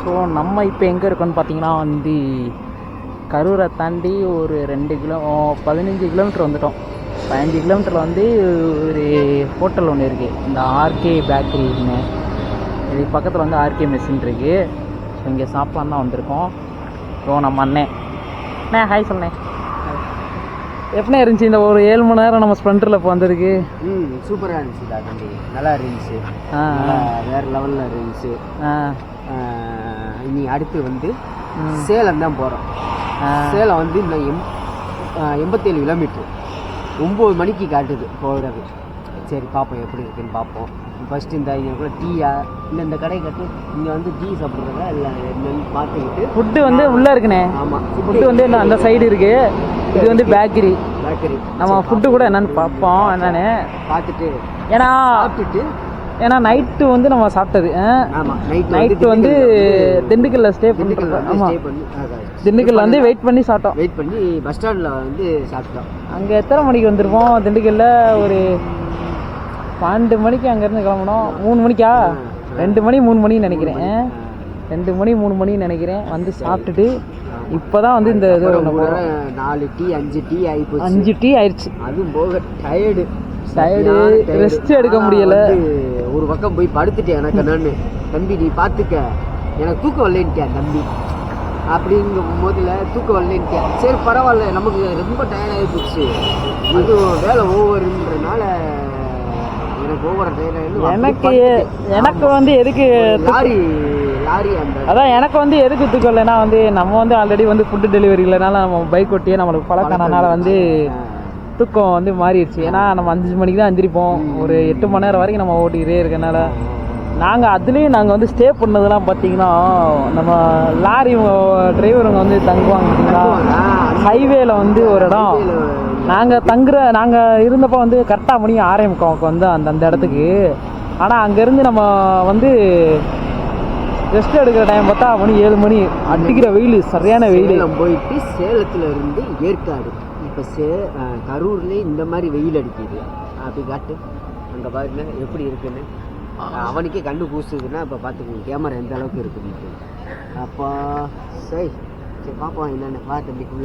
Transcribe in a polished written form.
So நம்ம இப்போ எங்கே இருக்கோன்னு பார்த்தீங்கன்னா வந்து கரூரை தாண்டி ஒரு 15 கிலோமீட்டர் வந்துட்டோம். 15 கிலோமீட்டரில் வந்து ஒரு ஹோட்டல் ஒன்று இருக்குது, இந்த ஆர்கே பேக்கரின்னு. இது பக்கத்தில் வந்து ஆர்கே மெஸ்ஸின் இருக்குது. ஸோ இங்கே சாப்பிட்லாம் தான் வந்திருக்கோம். ஸோ நம்ம அண்ணே ஹாய் சொன்னேன். எப்படின்னா இருந்துச்சு இந்த ஒரு 7 மணி நேரம் நம்ம ஸ்ப்ளெண்டரில் இப்போ வந்திருக்கு? சூப்பராக இருந்துச்சு தம்பி, நல்லா இருந்துச்சு, வேறு லெவலில் இருந்துச்சு. இனி அடுத்து வந்து சேலம் தான் போகிறோம். சேலம் வந்து இந்த 87 கிலோமீட்டர் 9 மணிக்கு காட்டுது போகிறது. சரி பார்ப்போம் எப்படி இருக்குன்னு பார்ப்போம். ஃபஸ்ட்டு இந்த கூட டீயா இல்லை இந்த கடை கட்டு இங்கே வந்து டீ சாப்பிட்றதா இல்லை என்னன்னு பார்த்துக்கிட்டு. ஃபுட்டு வந்து உள்ளே இருக்குண்ணே. ஆமாம், ஃபுட்டு வந்து என்ன அந்த சைடு இருக்குது. இது வந்து பேக்கரி. நம்ம ஃபுட்டு கூட என்னென்னு பார்ப்போம், என்னென்னு பார்த்துட்டு ஏன்னா சாப்பிட்டுட்டு. ஏன்னா நைட்டு வந்து நம்ம சாப்பிட்டது. ஆமாம், நைட்டு வந்து திண்டுக்கல்ல ஸ்டே பண்ணி. ஆமாம், திண்டுக்கல்ல வந்து வெயிட் பண்ணி பஸ் ஸ்டாண்டில் வந்து சாப்பிட்டோம். அங்கே எத்தனை மணிக்கு வந்திருப்போம்? திண்டுக்கல்ல ஒரு 12 மணிக்கு அங்கேருந்து கிளம்பணும். 3 மணிக்கா? 2 மணி 3 மணின்னு நினைக்கிறேன். 2 மணி 3 மணின்னு நினைக்கிறேன். வந்து சாப்பிட்டுட்டு இப்போ தான் வந்து இந்த இது 4 டீ 5 டீ ஆகிப்போச்சு. 5 டீ ஆயிடுச்சு. அதுவும் போக டயர்டு ரெஸ்ட் எடுக்க முடியலை. ஒரு பக்கம் போய் படுத்துட்டேன். எனக்கு நான் தம்பி நீ பார்த்துக்க, எனக்கு தூக்கம் வரலேன்ட்டேன் தம்பி. அப்படிங்கும் போதில் தூக்கம் வரலேன்ட்டேன். சரி பரவாயில்ல, நமக்கு ரொம்ப டயர்டாகி போச்சு. அதுவும் வேலை ஓவருன்றனால எனக்கு ஓவர் டயர்டாகி எனக்கு வந்து எதுக்கு லாரி அதான் எனக்கு வந்து எதுக்கு தூக்கம் இல்லைன்னா வந்து நம்ம வந்து ஆல்ரெடி வந்து ஃபுட்டு டெலிவரி இல்லைனால நம்ம பைக் ஓட்டியே நம்மளுக்கு பழக்கனால வந்து தூக்கம் வந்து மாறிடுச்சு. ஏன்னா நம்ம 5 மணிக்கு தான் எந்திரிப்போம். ஒரு 8 மணி நேரம் வரைக்கும் நம்ம ஓட்டிக்கிட்டே இருக்கனால நாங்கள் வந்து ஸ்டே பண்ணதெல்லாம் பார்த்தீங்கன்னா நம்ம லாரி டிரைவருங்க வந்து தங்குவாங்க பார்த்தீங்களா, ஹைவேல வந்து ஒரு இடம். நாங்கள் இருந்தப்போ வந்து கரெக்டாக மணி 6:45 வந்து அந்த இடத்துக்கு. ஆனால் அங்கேருந்து நம்ம வந்து ரெஸ்ட் எடுக்கிற டைம் பார்த்தா மணி 7 மணி. அடிக்கிற வெயில், சரியான வெயில். போயிட்டு சேலத்தில் இருந்து ஏற்காடு, இப்போ கரூர்லேயே இந்த மாதிரி வெயில் அடிக்குது. அப்படி காட்டு அங்கே பாருங்க எப்படி இருக்குன்னு. அவனுக்கே கண்டு பூசுதுன்னா இப்போ பார்த்துக்கோங்க கேமரா எந்த அளவுக்கு இருக்குன்னு. அப்போ சரி பார்ப்போம் என்னென்ன வா தம்பிக்குள்ளே